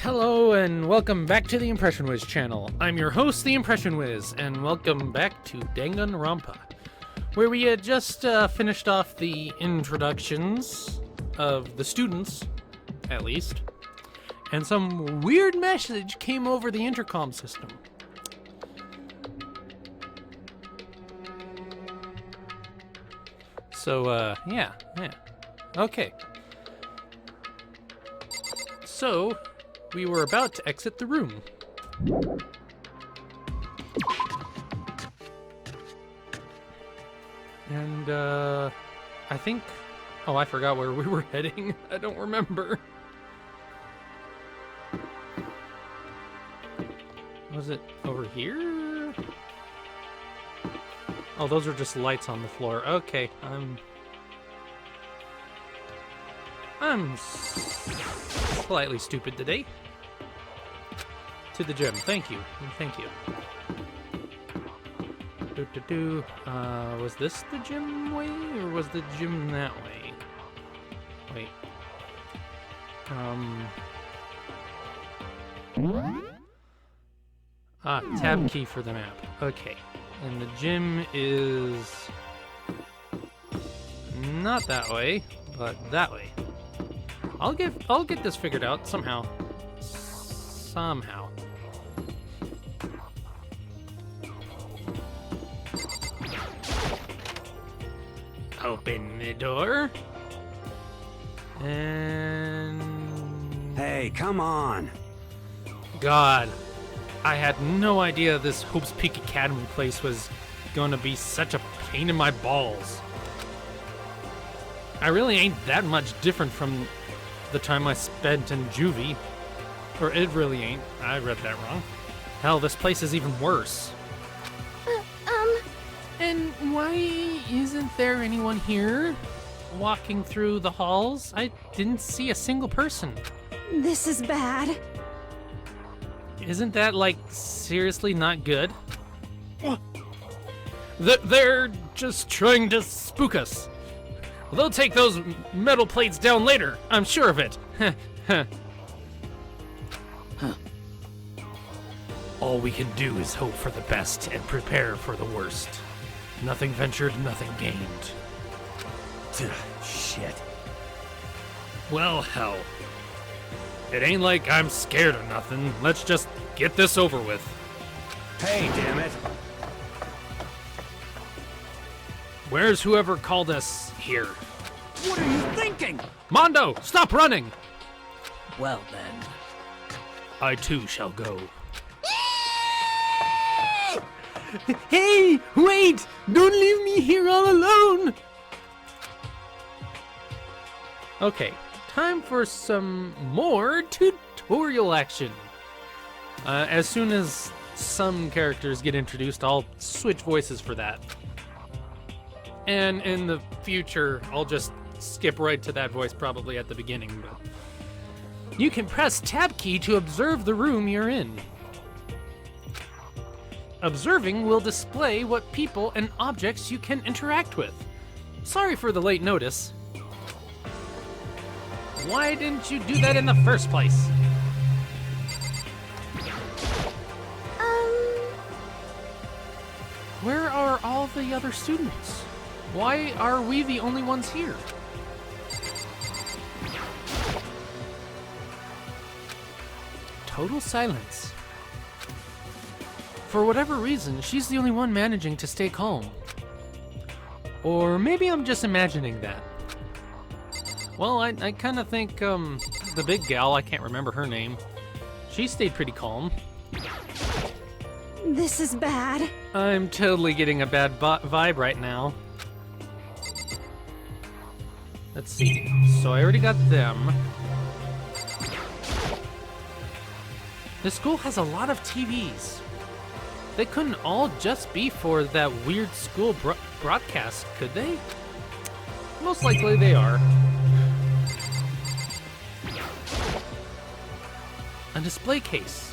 Hello and welcome back to the Impression Wiz channel. I'm your host, the Impression Wiz, and welcome back to Daganronpa, where we had just finished off the introductions of the students, at least, and some weird message came over the intercom system. So, yeah. Okay. So, we were about to exit the room. And, I think... Oh, I forgot where we were heading. I don't remember. Was it over here? Oh, those are just lights on the floor. Okay, I'm slightly stupid today. To the gym. Thank you. Was this the gym way, or was the gym that way? Wait. Tab key for the map. Okay. And the gym is not that way, but that way. I'll get this figured out somehow. Open the door. And... Hey, come on. God, I had no idea this Hope's Peak Academy place was gonna be such a pain in my balls. I really ain't that much different from the time I spent in juvie. Or it really ain't. I read that wrong. Hell, this place is even worse. And why isn't there anyone here walking through the halls? I didn't see a single person. This is bad. Isn't that, like, seriously not good? They're just trying to spook us. They'll take those metal plates down later, I'm sure of it. All we can do is hope for the best and prepare for the worst. Nothing ventured, nothing gained. Shit. Well, hell. It ain't like I'm scared of nothing. Let's just get this over with. Hey, damn it. Where's whoever called us here? What are you thinking? Mondo, stop running! Well then. I too shall go. Hey, wait! Don't leave me here all alone! Okay, time for some more tutorial action. As soon as some characters get introduced, I'll switch voices for that. And in the future, I'll just skip right to that voice probably at the beginning. But you can press Tab key to observe the room you're in. Observing will display what people and objects you can interact with. Sorry for the late notice. Why didn't you do that in the first place? Where are all the other students? Why are we the only ones here? Total silence. For whatever reason, she's the only one managing to stay calm. Or maybe I'm just imagining that. Well, I kind of think, the big gal, I can't remember her name, she stayed pretty calm. This is bad. I'm totally getting a bad vibe right now. Let's see. So I already got them. The school has a lot of TVs. They couldn't all just be for that weird school broadcast, could they? Most likely they are. A display case.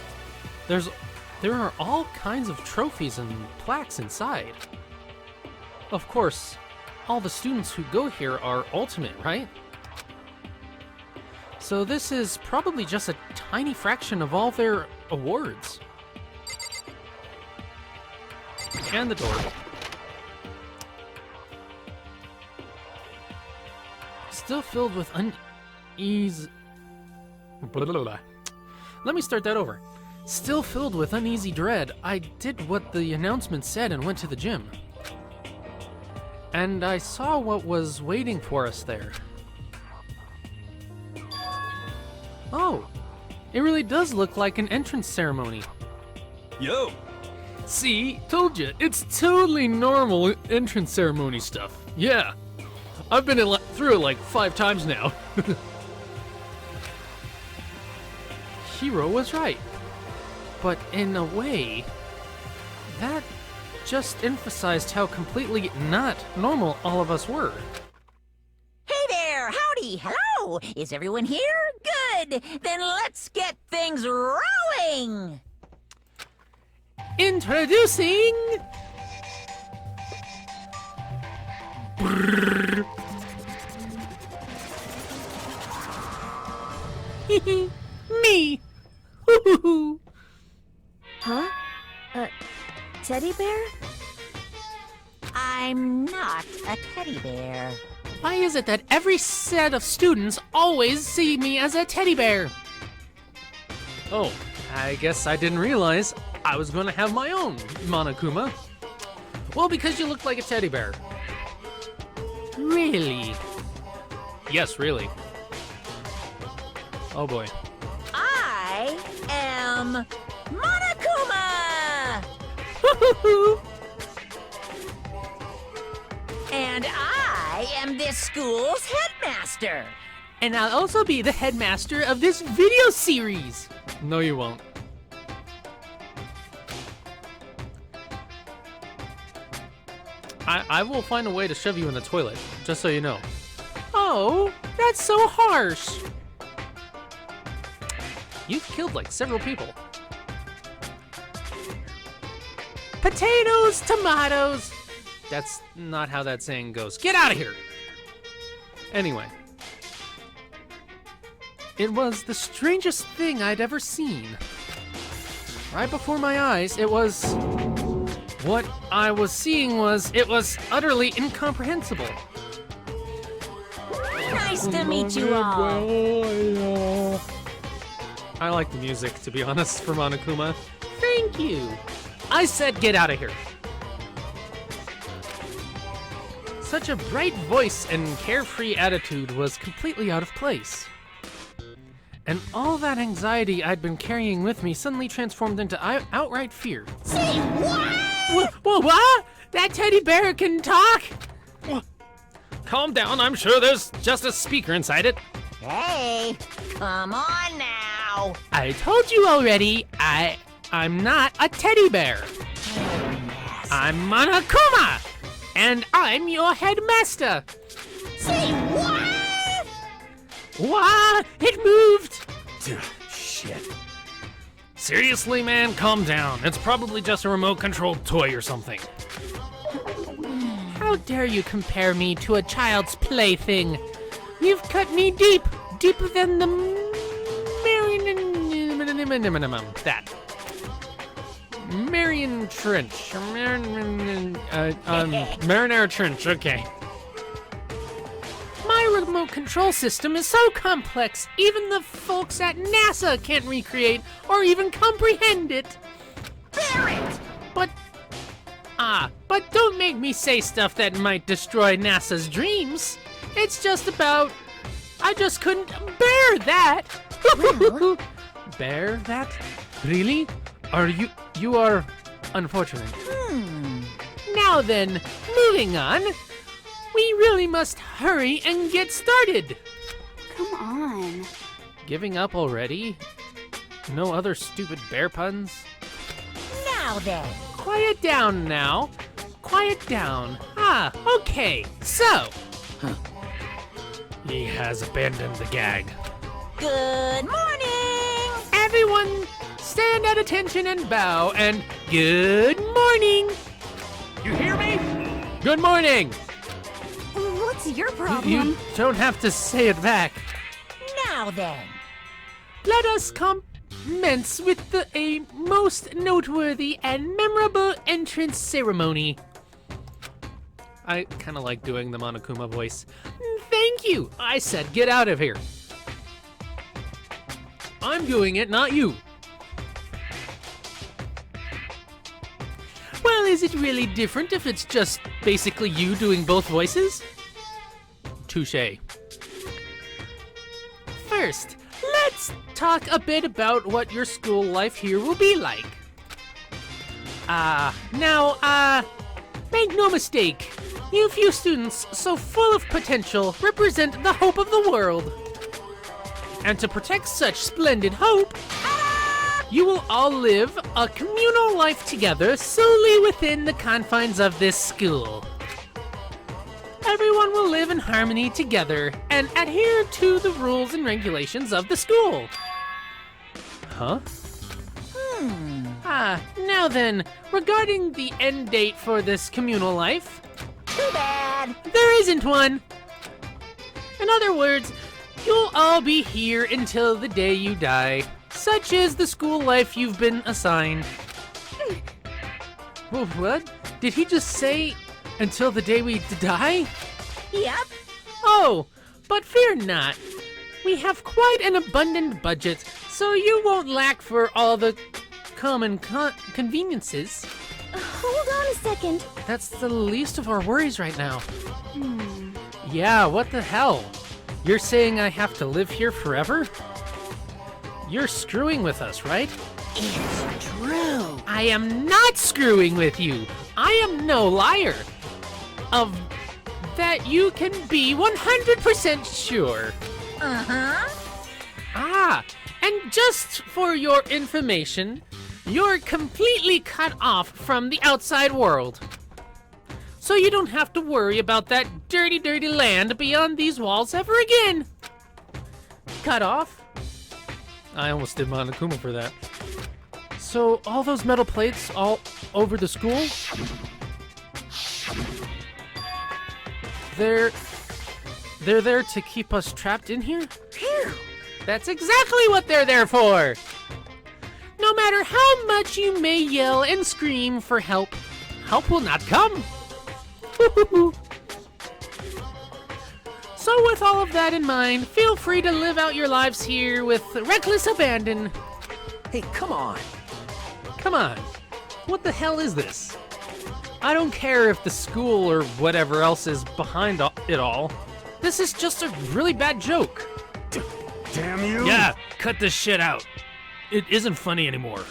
There are all kinds of trophies and plaques inside. Of course, all the students who go here are ultimate, right? So this is probably just a tiny fraction of all their awards. And the door. Still filled with uneasy... Blah, blah, blah. Let me start that over. Still filled with uneasy dread, I did what the announcement said and went to the gym. And I saw what was waiting for us there. Oh, it really does look like an entrance ceremony. Yo! See, told you, it's totally normal entrance ceremony stuff. Yeah, I've been through it like 5 times now. Hiro was right. But in a way, that just emphasized how completely not normal all of us were. Hey there! Howdy! Hello! Is everyone here? Good! Then let's get things rolling! Introducing... Me! Huh? Teddy bear? I'm not a teddy bear. Why is it that every set of students always see me as a teddy bear? Oh, I guess I didn't realize I was going to have my own Monokuma. Well, because you look like a teddy bear. Really? Yes, really. Oh boy. I am Monokuma! And I am this school's headmaster. And I'll also be the headmaster of this video series. No, you won't. I will find a way to shove you in the toilet, just so you know. Oh, that's so harsh. You've killed like several people. Potatoes, tomatoes. That's not how that saying goes. Get out of here. Anyway. It was the strangest thing I'd ever seen. Right before my eyes, it was... What I was seeing was... It was utterly incomprehensible. Nice to meet you all. I like the music, to be honest, for Monokuma. Thank you. I said get out of here. Such a bright voice and carefree attitude was completely out of place. And all that anxiety I'd been carrying with me suddenly transformed into outright fear. Say what? What? That teddy bear can talk? Calm down, I'm sure there's just a speaker inside it. Hey, come on now. I told you already, I'm not a teddy bear. I'm Monokuma, and I'm your headmaster. Say what? What? It moved. Shit. Seriously, man, calm down. It's probably just a remote-controlled toy or something. How dare you compare me to a child's plaything? You've cut me deep, deeper than the Marion Trench. Marinara Trench, okay. My remote control system is so complex, even the folks at NASA can't recreate or even comprehend it. Barrett! But don't make me say stuff that might destroy NASA's dreams. It's just about... I just couldn't bear that. Well. Bear that? Really? You are unfortunate. Now then, moving on. We really must hurry and get started. Come on. Giving up already? No other stupid bear puns? Now then. Quiet down now. Quiet down. Okay. So. He has abandoned the gag. Good morning. Everyone, stand at attention and bow, and good morning. You hear me? Good morning. What's your problem? You don't have to say it back. Now Now then. Let us commence with a most noteworthy and memorable entrance ceremony. I kind of like doing the Monokuma voice. Thank you! I said get out of here. I'm doing it, not you. Well, is it really different if it's just basically you doing both voices? Touché. First, let's talk a bit about what your school life here will be like. Make no mistake, you few students so full of potential represent the hope of the world. And to protect such splendid hope, you will all live a communal life together solely within the confines of this school. Everyone will live in harmony together and adhere to the rules and regulations of the school. Huh? Now then, regarding the end date for this communal life, Too bad. there isn't one. In other words, you'll all be here until the day you die. Such is the school life you've been assigned. Whoa, what? Did he just say until the day we die? Yep. Oh, but fear not. We have quite an abundant budget, so you won't lack for all the common conveniences. Hold on a second. That's the least of our worries right now. Yeah, what the hell? You're saying I have to live here forever? You're screwing with us, right? It's true. I am not screwing with you. I am no liar. Of that you can be 100% sure. Uh-huh. And just for your information, you're completely cut off from the outside world. So you don't have to worry about that dirty, dirty land beyond these walls ever again. Cut off? I almost did Monokuma for that. So all those metal plates all over the school? They're there to keep us trapped in here? Phew. That's exactly what they're there for! No matter how much you may yell and scream for help, help will not come. So with all of that in mind, feel free to live out your lives here with reckless abandon. Hey, come on. Come on, what the hell is this? I don't care if the school or whatever else is behind it all. This is just a really bad joke. Damn you. Yeah, cut this shit out. It isn't funny anymore.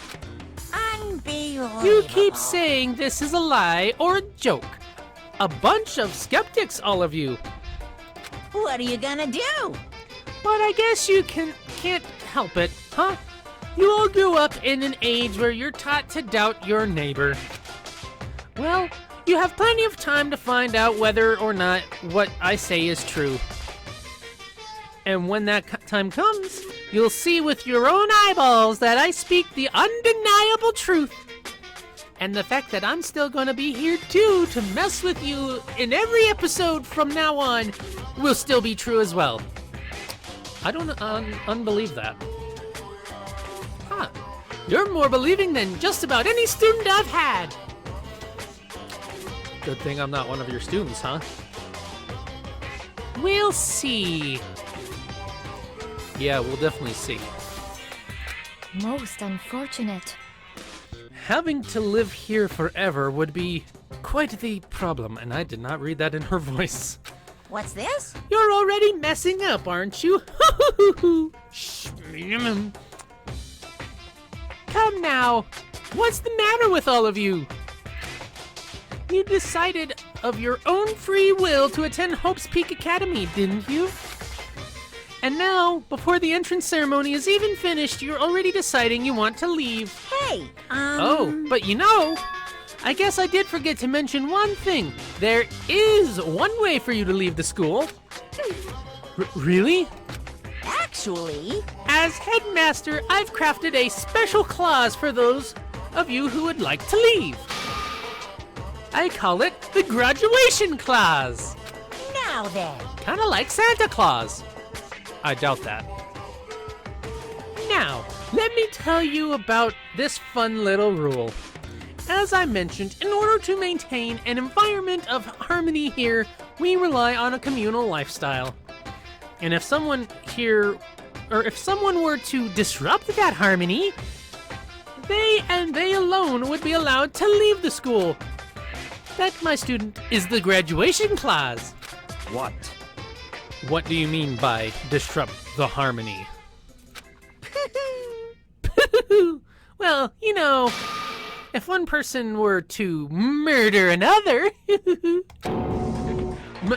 Unbelievable. You keep saying this is a lie or a joke. A bunch of skeptics, all of you. What are you gonna do? But I guess you can't help it, huh? You all grew up in an age where you're taught to doubt your neighbor. Well, you have plenty of time to find out whether or not what I say is true. And when that time comes, you'll see with your own eyeballs that I speak the undeniable truth. And the fact that I'm still gonna be here too to mess with you in every episode from now on will still be true as well. I don't unbelieve that. Huh. You're more believing than just about any student I've had. Good thing I'm not one of your students, huh? We'll see. Yeah, we'll definitely see. Most unfortunate. Having to live here forever would be quite the problem, and I did not read that in her voice. What's this? You're already messing up, aren't you? Shh. Come now. What's the matter with all of you? You decided of your own free will to attend Hope's Peak Academy, didn't you? And now, before the entrance ceremony is even finished, you're already deciding you want to leave. Hey, Oh, but you know, I guess I did forget to mention one thing. There is one way for you to leave the school. Really? Actually, As headmaster, I've crafted a special clause for those of you who would like to leave. I call it the graduation clause. now then. Kind of like Santa Claus. I doubt that. Now, let me tell you about this fun little rule. As I mentioned, in order to maintain an environment of harmony here, we rely on a communal lifestyle. And if someone were to disrupt that harmony, they and they alone would be allowed to leave the school. That, my student, is the graduation clause. What? What do you mean by disrupt the harmony? Well, you know, if one person were to murder another...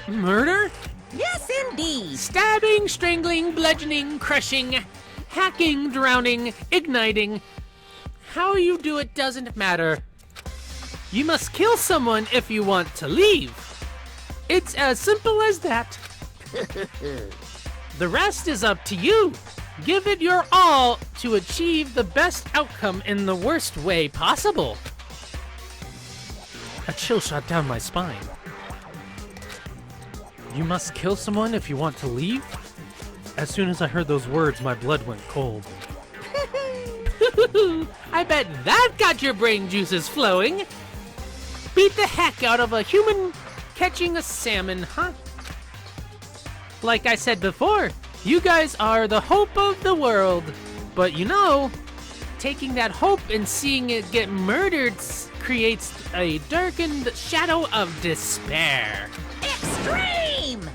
Murder? Yes, indeed. Stabbing, strangling, bludgeoning, crushing, hacking, drowning, igniting. How you do it doesn't matter. You must kill someone if you want to leave. It's as simple as that. The rest is up to you. Give it your all to achieve the best outcome in the worst way possible. A chill shot down my spine. You must kill someone if you want to leave? As soon as I heard those words, my blood went cold. I bet that got your brain juices flowing. Beat the heck out of a human catching a salmon, huh? Like I said before, you guys are the hope of the world. But you know, taking that hope and seeing it get murdered creates a darkened shadow of despair. Extreme!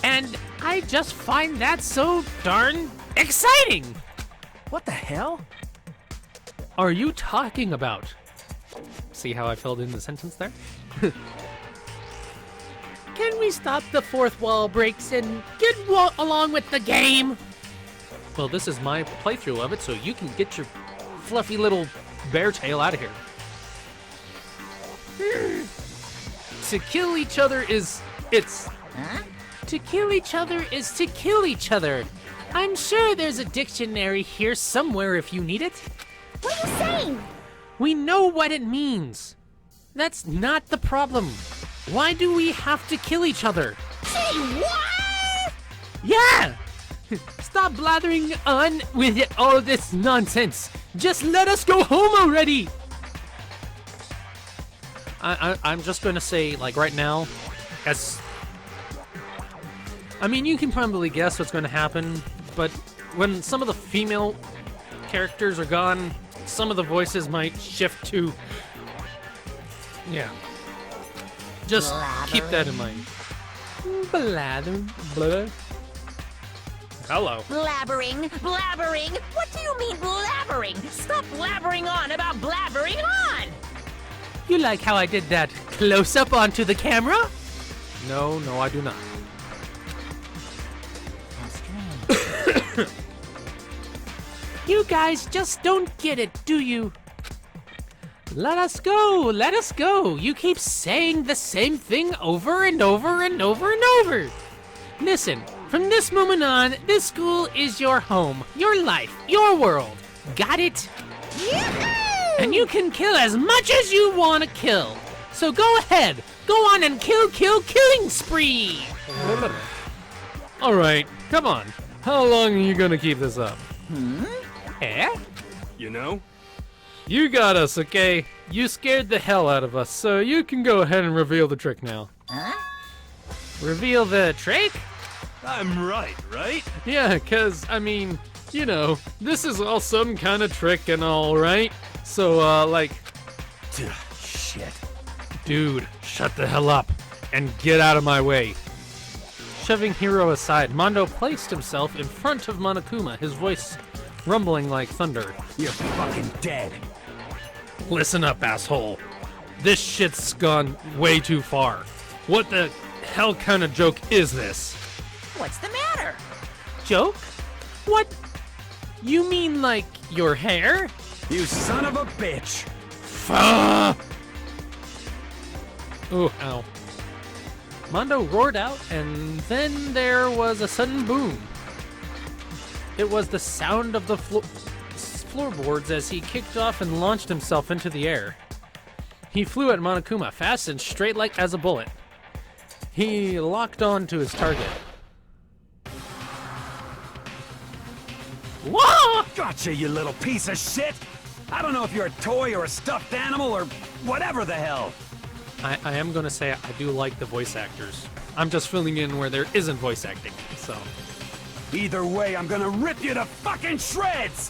And I just find that so darn exciting! What the hell? Are you talking about? See how I filled in the sentence there? Can we stop the fourth wall breaks and get along with the game? Well, this is my playthrough of it, so you can get your fluffy little bear tail out of here. To kill each other is... Huh? To kill each other is to kill each other. I'm sure there's a dictionary here somewhere if you need it. What are you saying? We know what it means. That's not the problem. Why do we have to kill each other? Say what? Yeah! Stop blathering on with all this nonsense. Just let us go home already. I'm just gonna say, like right now, I mean, you can probably guess what's gonna happen, but when some of the female characters are gone, some of the voices might shift to... Yeah. Just keep that in mind. Blather. Hello. Blabbering. What do you mean blabbering? Stop blabbering on about blabbering on! You like how I did that close-up onto the camera? No, I do not. You guys just don't get it, do you? Let us go. You keep saying the same thing over and over and over and over. Listen, from this moment on, this school is your home, your life, your world. Got it? Yahoo! And you can kill as much as you want to kill. So go ahead, go on and killing spree. All right, come on. How long are you gonna keep this up? Eh? You know? You got us, okay? You scared the hell out of us, so you can go ahead and reveal the trick now. Huh? Reveal the trick? I'm right? Yeah, 'cause, I mean, you know, this is all some kind of trick and all, right? So, like... Shit. Dude, shut the hell up and get out of my way. Shoving Hiro aside, Mondo placed himself in front of Monokuma, his voice rumbling like thunder. You're fucking dead. Listen up, asshole. This shit's gone way too far. What the hell kind of joke is this? What's the matter? Joke? What? You mean like your hair? You son of a bitch. Fuck! Oh, ow. Mondo roared out, and then there was a sudden boom. It was the sound of the floorboards as he kicked off and launched himself into the air. He flew at Monokuma, fast and straight like as a bullet. He locked on to his target. Whoa! Gotcha, you little piece of shit! I don't know if you're a toy or a stuffed animal or whatever the hell. I am gonna say I do like the voice actors. I'm just filling in where there isn't voice acting, so. Either way, I'm gonna rip you to fucking shreds!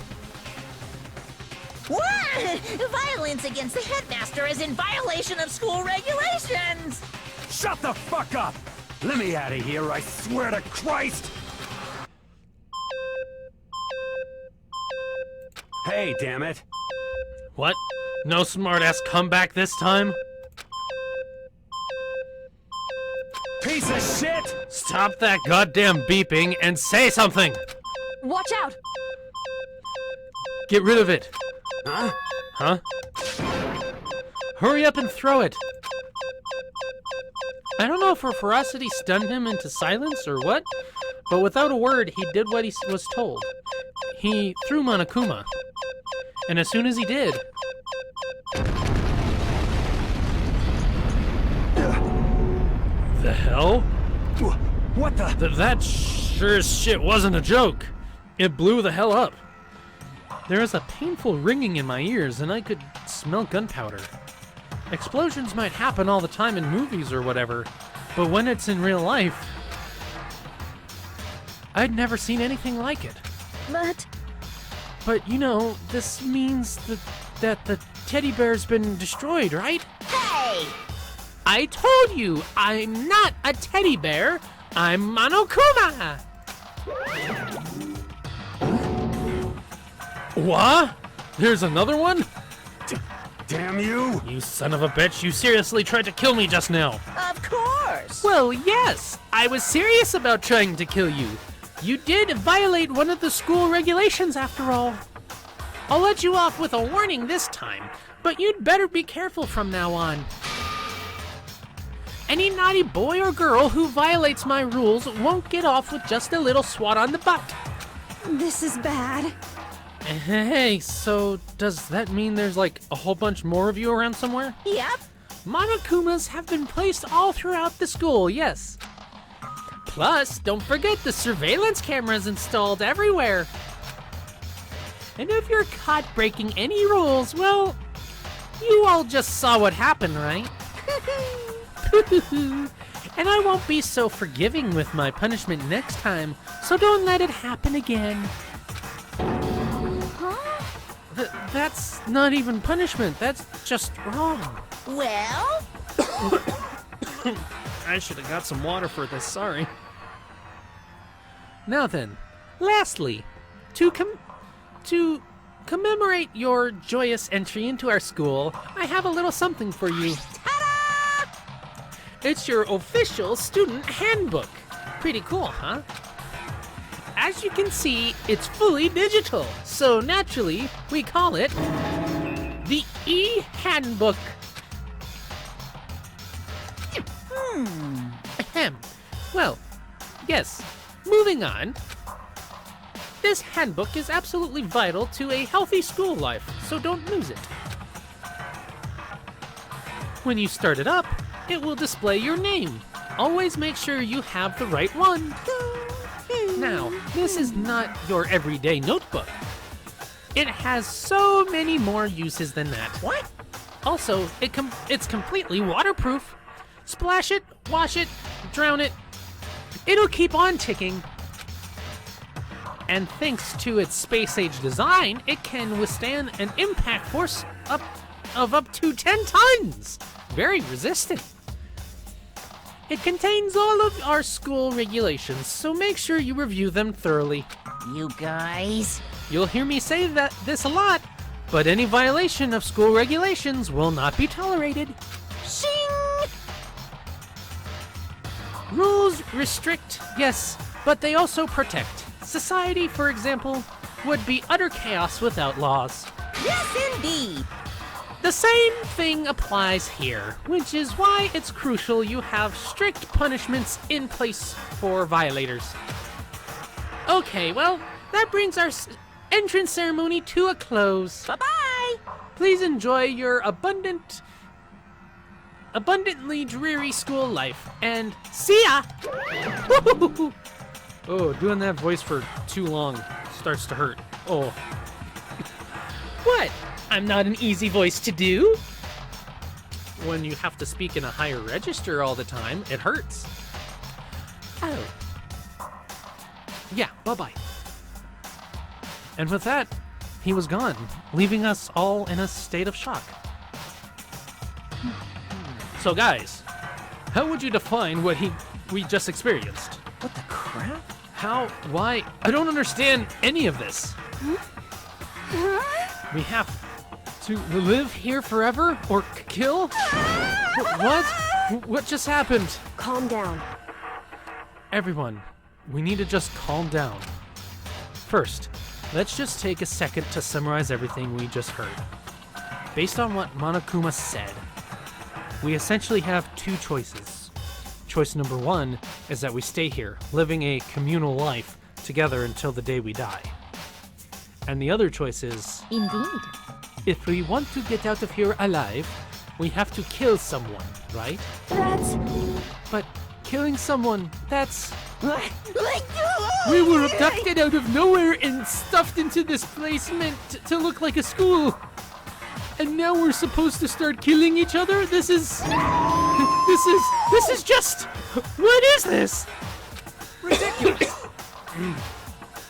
What? Violence against the headmaster is in violation of school regulations! Shut the fuck up! Let me out of here, I swear to Christ! Hey, damn it. What? No smartass comeback this time? Piece of shit! Stop that goddamn beeping and say something! Watch out! Get rid of it. Huh? Huh? Hurry up and throw it. I don't know if her ferocity stunned him into silence or what, but without a word, he did what he was told. He threw Monokuma. And as soon as he did... The hell? What the? That sure as shit wasn't a joke. It blew the hell up. There was a painful ringing in my ears, and I could smell gunpowder. Explosions might happen all the time in movies or whatever, but when it's in real life, I'd never seen anything like it. But you know, this means that the teddy bear's been destroyed, right? Hey! I told you, I'm not a teddy bear. I'm Monokuma. What? There's another one? Damn you! You son of a bitch, you seriously tried to kill me just now. Of course! Well, yes, I was serious about trying to kill you. You did violate one of the school regulations after all. I'll let you off with a warning this time, but you'd better be careful from now on. Any naughty boy or girl who violates my rules won't get off with just a little swat on the butt. This is bad. Hey, so does that mean there's like a whole bunch more of you around somewhere? Yep. Monokumas have been placed all throughout the school, yes. Plus, don't forget the surveillance cameras installed everywhere. And if you're caught breaking any rules, well, you all just saw what happened, right? And I won't be so forgiving with my punishment next time, so don't let it happen again. That's not even punishment, that's just wrong. Well? I should have got some water for this, sorry. Now then, lastly, to commemorate your joyous entry into our school, I have a little something for you. Ta-da! It's your official student handbook. Pretty cool, huh? As you can see, it's fully digital, so naturally, we call it the e-handbook. Ahem. Well, yes, moving on. This handbook is absolutely vital to a healthy school life, so don't lose it. When you start it up, it will display your name. Always make sure you have the right one. Now, this is not your everyday notebook. It has so many more uses than that. What? Also, it's completely waterproof. Splash it, wash it, drown it. It'll keep on ticking. And thanks to its space-age design, it can withstand an impact force of up to 10 tons. Very resistant. It contains all of our school regulations, so make sure you review them thoroughly. You guys? You'll hear me say this a lot, but any violation of school regulations will not be tolerated. Shing! Rules restrict, yes, but they also protect. Society, for example, would be utter chaos without laws. Yes, indeed. The same thing applies here, which is why it's crucial you have strict punishments in place for violators. Okay, well, that brings our entrance ceremony to a close. Bye-bye. Please enjoy your abundantly dreary school life, and see ya! Oh, doing that voice for too long starts to hurt. Oh. What? I'm not an easy voice to do. When you have to speak in a higher register all the time, it hurts. Oh. Yeah, bye-bye. And with that, he was gone, leaving us all in a state of shock. So guys, how would you define what we just experienced? What the crap? How? Why? I don't understand any of this. We have to live here forever or kill? What? What just happened? Calm down. Everyone, we need to just calm down. First, let's just take a second to summarize everything we just heard. Based on what Monokuma said, we essentially have two choices. Choice number one is that we stay here, living a communal life together until the day we die. And the other choice is, Indeed. if we want to get out of here alive, we have to kill someone, right? That's... But killing someone, that's... We were abducted out of nowhere and stuffed into this place meant to look like a school. And now we're supposed to start killing each other? This is just... What is this? Ridiculous!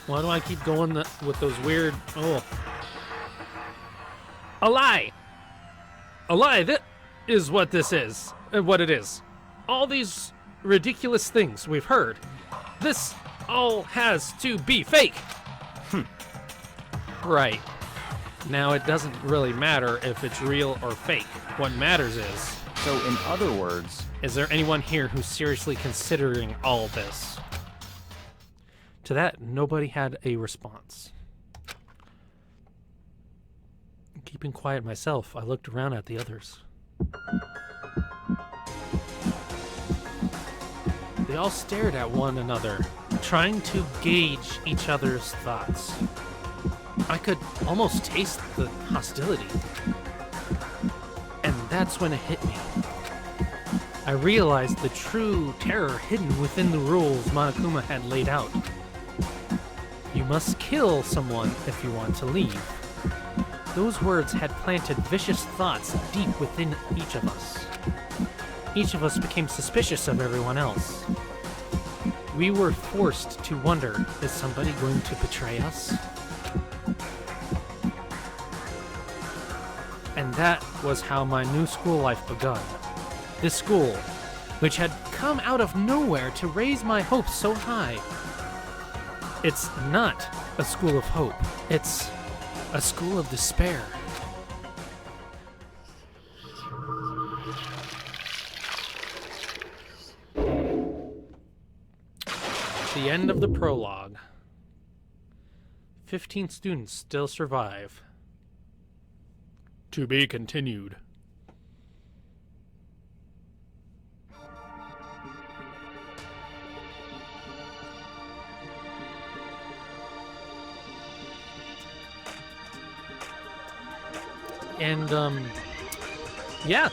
Why do I keep going with those weird... Oh. A lie! A lie, that is what this is. What it is. All these ridiculous things we've heard. This all has to be fake. Right. Now, it doesn't really matter if it's real or fake. What matters is... So, in other words... Is there anyone here who's seriously considering all this? To that, nobody had a response. Keeping quiet myself, I looked around at the others. They all stared at one another, trying to gauge each other's thoughts. I could almost taste the hostility. And that's when it hit me. I realized the true terror hidden within the rules Monokuma had laid out. You must kill someone if you want to leave. Those words had planted vicious thoughts deep within each of us. Each of us became suspicious of everyone else. We were forced to wonder, is somebody going to betray us? And that was how my new school life begun. This school, which had come out of nowhere to raise my hopes so high. It's not a school of hope. It's a school of despair. The end of the prologue. 15 students still survive. To be continued. And, yeah.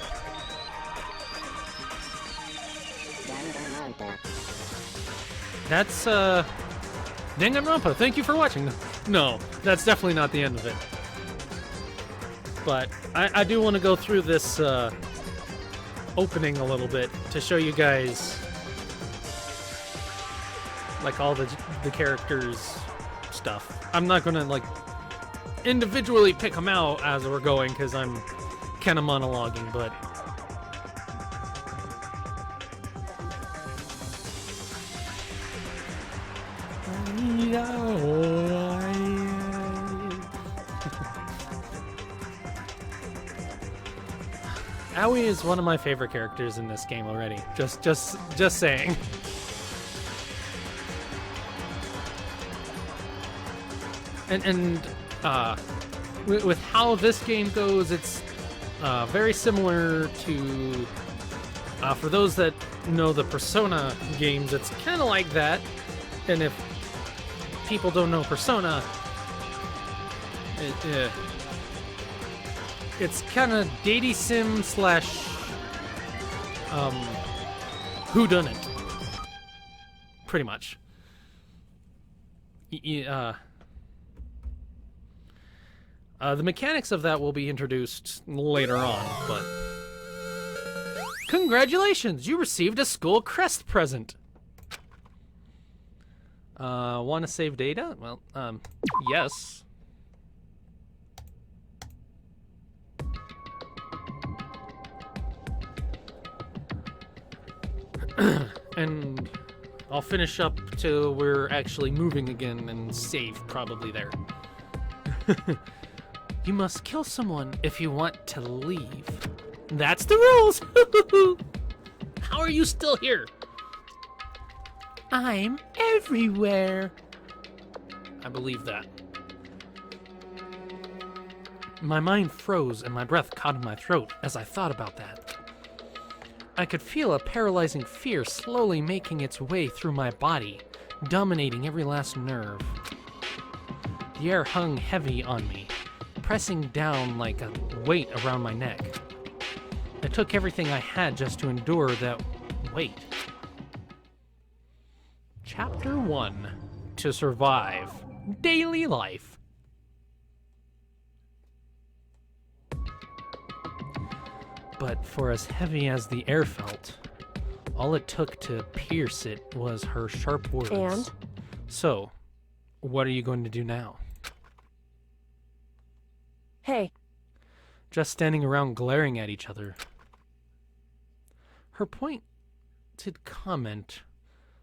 That's, Daganronpa, thank you for watching. No, that's definitely not the end of it. But I do want to go through this, opening a little bit to show you guys, like, all the characters' stuff. I'm not gonna, like, individually pick them out as we're going, because I'm kind of monologuing, but... Aoi is one of my favorite characters in this game already. Just saying. And with how this game goes, it's very similar to, for those that know the Persona games, it's kind of like that. And if people don't know Persona, it's kind of dating sim slash whodunit, pretty much. The mechanics of that will be introduced later on, but... Congratulations! You received a school crest present! Want to save data? Well, yes. And I'll finish up till we're actually moving again and save probably there. You must kill someone if you want to leave. That's the rules! How are you still here? I'm everywhere. I believe that. My mind froze and my breath caught in my throat as I thought about that. I could feel a paralyzing fear slowly making its way through my body, dominating every last nerve. The air hung heavy on me, pressing down like a weight around my neck. It took everything I had just to endure that weight. Chapter 1. To survive. Daily life. But for as heavy as the air felt, all it took to pierce it was her sharp words. And? So, what are you going to do now? Hey, Just standing around glaring at each other. Her pointed comment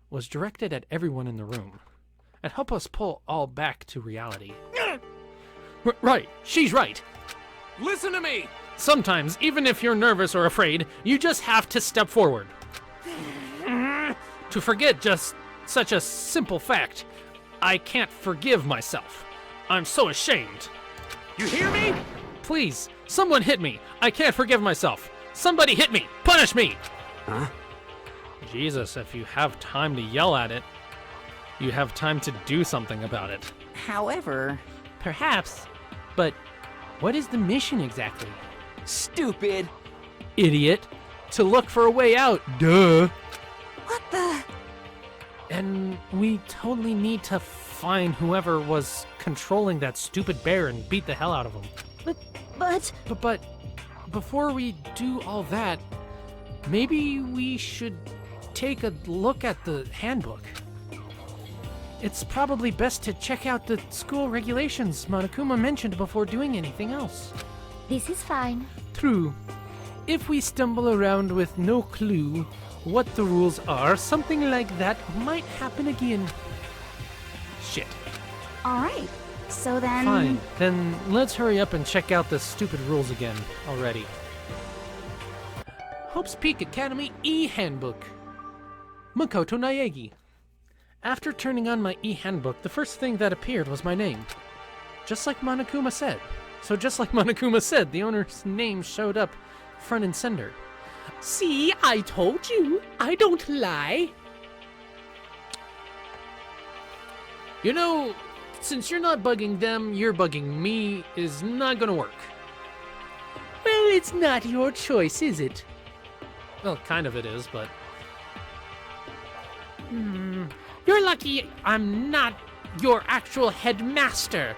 was directed at everyone in the room. It helped us pull all back to reality. Right, she's right. Listen to me! Sometimes, even if you're nervous or afraid, you just have to step forward. To forget just such a simple fact, I can't forgive myself. I'm so ashamed. You hear me? Please, someone hit me. I can't forgive myself. Somebody hit me. Punish me. Huh? Jesus, if you have time to yell at it, you have time to do something about it. However, Perhaps, but what is the mission exactly? Stupid! Idiot. To look for a way out. Duh. what the? And we totally need to find whoever was controlling that stupid bear and beat the hell out of him. But But before we do all that, maybe we should take a look at the handbook. It's probably best to check out the school regulations Monokuma mentioned before doing anything else. This is fine. True. If we stumble around with no clue what the rules are, something like that might happen again. Shit. all right. So then. Fine. Then let's hurry up and check out the stupid rules again already. Hope's Peak Academy e-handbook. Makoto Naegi. After turning on my e-handbook, the first thing that appeared was my name. Just like Monokuma said. So just like Monokuma said, the owner's name showed up front and center. See, I told you. I don't lie. You know, since you're not bugging them, you're bugging me is not gonna work. Well, it's not your choice, is it? Well, kind of it is, but... You're lucky I'm not your actual headmaster.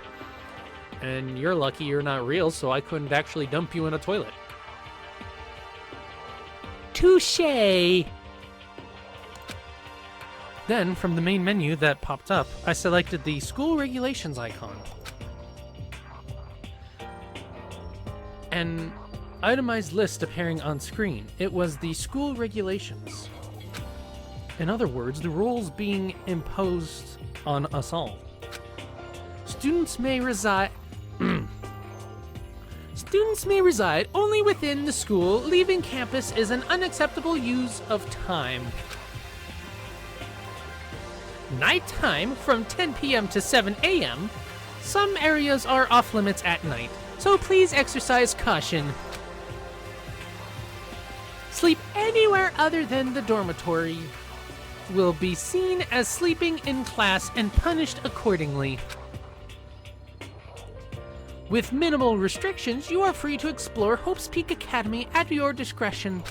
And you're lucky you're not real, so I couldn't actually dump you in a toilet. Touché. Then, from the main menu that popped up, I selected the school regulations icon. An itemized list appearing on screen. It was the school regulations. In other words, the rules being imposed on us all. Students may reside only within the school. Leaving campus is an unacceptable use of time. Nighttime from 10 p.m. to 7 a.m. Some areas are off limits at night, so please exercise caution. Sleep anywhere other than the dormitory will be seen as sleeping in class and punished accordingly. With minimal restrictions, you are free to explore Hope's Peak Academy at your discretion.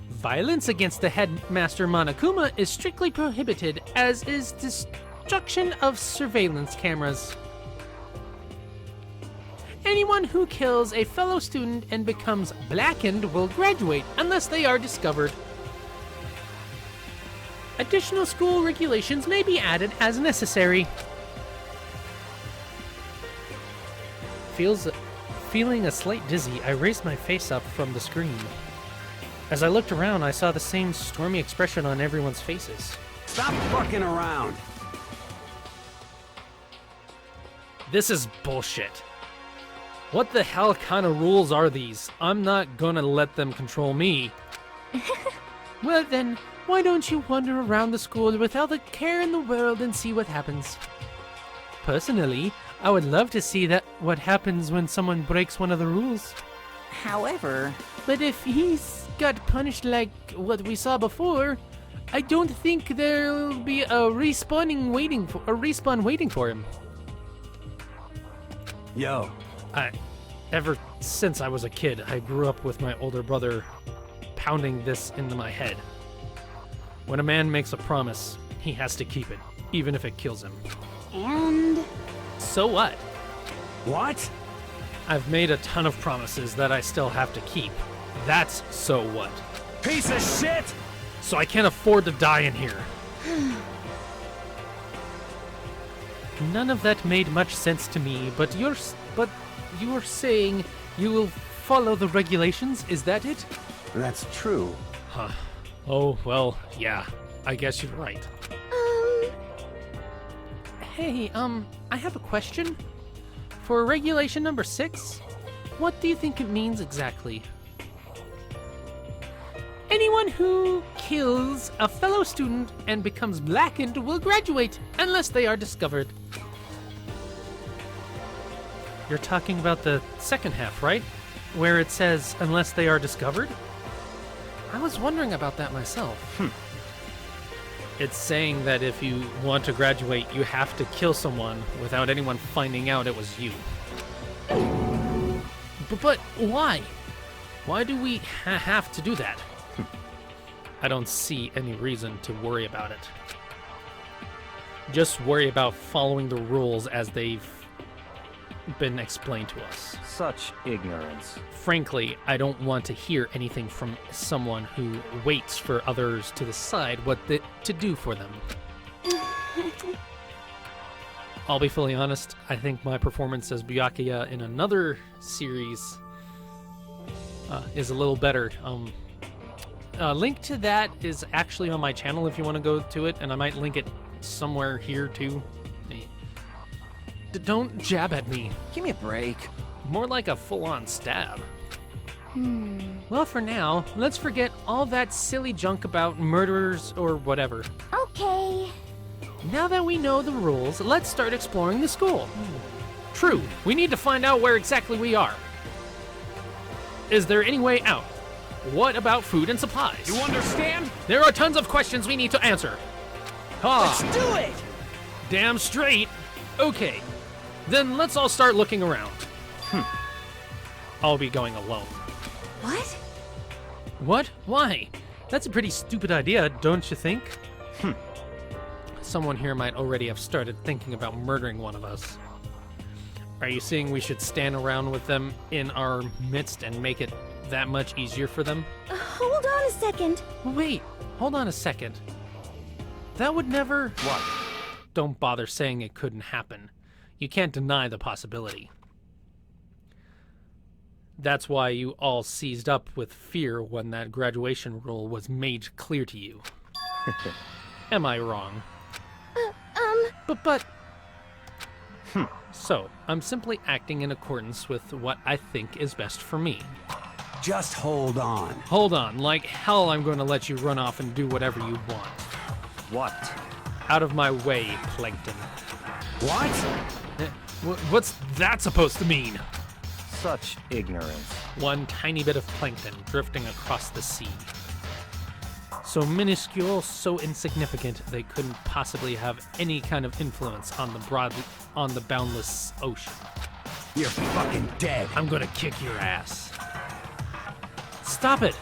Violence against the headmaster Monokuma is strictly prohibited, as is destruction of surveillance cameras. Anyone who kills a fellow student and becomes blackened will graduate unless they are discovered. Additional school regulations may be added as necessary. Feeling a slight dizzy, I raised my face up from the screen. As I looked around, I saw the same stormy expression on everyone's faces. Stop fucking around. This is bullshit. What the hell kind of rules are these? I'm not gonna let them control me. Well then, why don't you wander around the school with all the care in the world and see what happens? Personally, I would love to see what happens when someone breaks one of the rules. However, But if he's got punished like what we saw before, I don't think there'll be a respawn waiting for him. Yo, Ever since I was a kid, I grew up with my older brother pounding this into my head. When a man makes a promise, he has to keep it, even if it kills him. And So what? what? I've made a ton of promises that I still have to keep. That's so what? Piece of shit! So I can't afford to die in here. None of that made much sense to me, but you're saying you will follow the regulations, is that it? That's true. Huh. Oh, well, yeah. I guess you're right. Hey, I have a question. For regulation number 6, what do you think it means exactly? Anyone who kills a fellow student and becomes blackened will graduate unless they are discovered. You're talking about the second half, right? Where it says, unless they are discovered? I was wondering about that myself. It's saying that if you want to graduate, you have to kill someone without anyone finding out it was you. But why? Why do we have to do that? I don't see any reason to worry about it. Just worry about following the rules as they've been explained to us. Such ignorance. Frankly, I don't want to hear anything from someone who waits for others to decide what to do for them. I'll be fully honest, I think my performance as Byakuya in another series is a little better. Link to that is actually on my channel if you want to go to it, and I might link it somewhere here too. Don't jab at me. Give me a break. More like a full-on stab. Well, for now, let's forget all that silly junk about murderers or whatever. okay. Now that we know the rules, let's start exploring the school. True, we need to find out where exactly we are. Is there any way out? What about food and supplies? You understand? There are tons of questions we need to answer. Let's do it! Damn straight. Okay, then let's all start looking around. I'll be going alone. What? What? Why? That's a pretty stupid idea, don't you think? Someone here might already have started thinking about murdering one of us. Are you saying we should stand around with them in our midst and make it that much easier for them? Hold on a second. Wait, hold on a second. That would never... What? Don't bother saying it couldn't happen. You can't deny the possibility. That's why you all seized up with fear when that graduation rule was made clear to you. Am I wrong? But... So, I'm simply acting in accordance with what I think is best for me. Just hold on. Hold on, like hell I'm going to let you run off and do whatever you want. What? Out of my way, Plankton. What? What's that supposed to mean? Such ignorance. One tiny bit of plankton drifting across the sea. So minuscule, so insignificant, they couldn't possibly have any kind of influence on the boundless ocean. You're fucking dead. I'm gonna kick your ass. Stop it!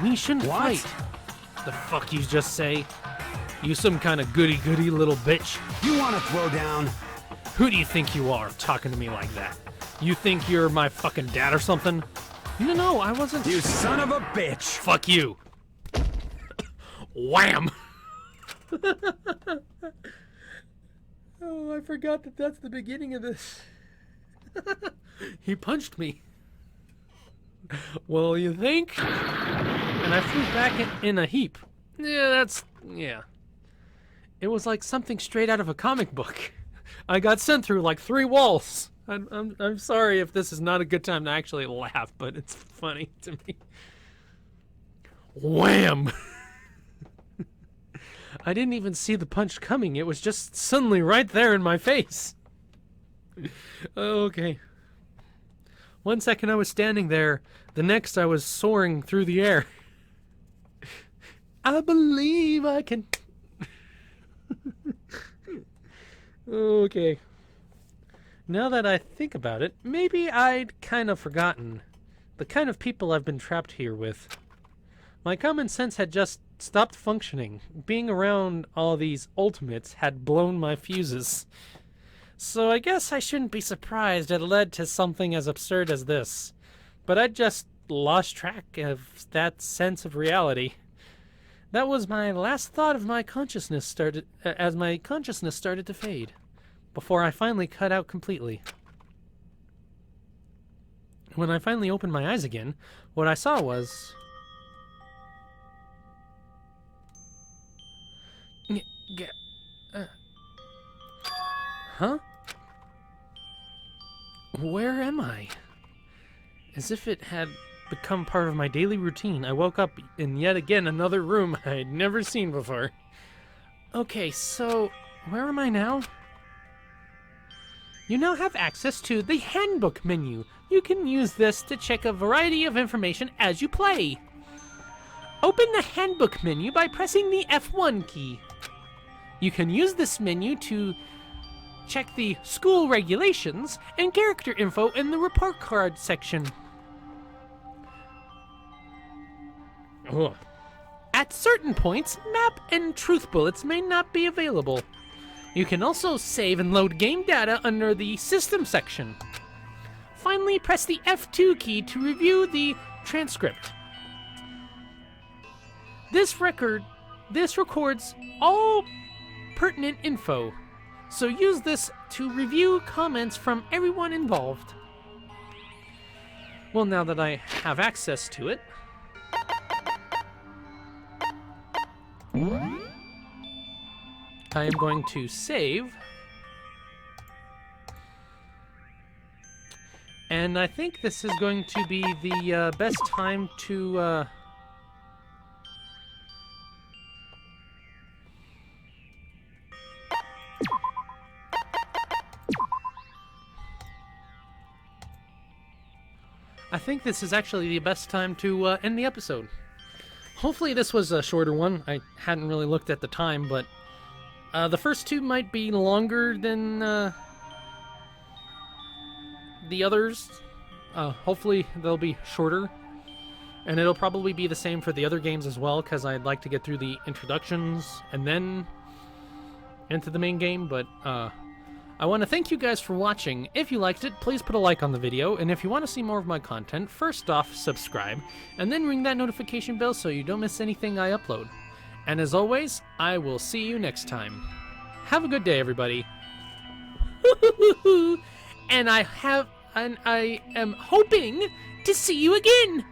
We shouldn't What? fight. The fuck you just say? You some kind of goody-goody little bitch? You want to throw down? Who do you think you are, talking to me like that? You think you're my fucking dad or something? No, I wasn't. You son of a bitch! Fuck you. Wham! Oh, I forgot that that's the beginning of this. He punched me. Well, you think? And I flew back in a heap. Yeah. It was like something straight out of a comic book. I got sent through like 3 walls. I'm sorry if this is not a good time to actually laugh, but it's funny to me. Wham! I didn't even see the punch coming. It was just suddenly right there in my face. Okay. 1 second I was standing there. The next I was soaring through the air. I believe I can... Okay. Now that I think about it, maybe I'd kind of forgotten the kind of people I've been trapped here with. My common sense had just stopped functioning. Being around all these ultimates had blown my fuses. So I guess I shouldn't be surprised it led to something as absurd as this. But I just lost track of that sense of reality. That was my last thought of my consciousness as my consciousness started to fade, before I finally cut out completely. When I finally opened my eyes again, what I saw was... Huh? Where am I? As if it had become part of my daily routine, I woke up in yet again another room I'd never seen before. Okay, so where am I now? You now have access to the handbook menu. You can use this to check a variety of information as you play. Open the handbook menu by pressing the F1 key. You can use this menu to check the school regulations and character info in the report card section. Ugh. At certain points, map and truth bullets may not be available. You can also save and load game data under the system section. Finally, press the F2 key to review the transcript. This records all pertinent info, so use this to review comments from everyone involved. Well, now that I have access to it, I am going to save. And I think this is going to be the best time to... I think this is actually the best time to end the episode. Hopefully this was a shorter one. I hadn't really looked at the time, but the first 2 might be longer than the others. Hopefully they'll be shorter. And it'll probably be the same for the other games as well, because I'd like to get through the introductions and then into the main game, but I want to thank you guys for watching. If you liked it, please put a like on the video, and if you want to see more of my content, first off, subscribe, and then ring that notification bell so you don't miss anything I upload. And as always, I will see you next time. Have a good day, everybody. And I am hoping to see you again.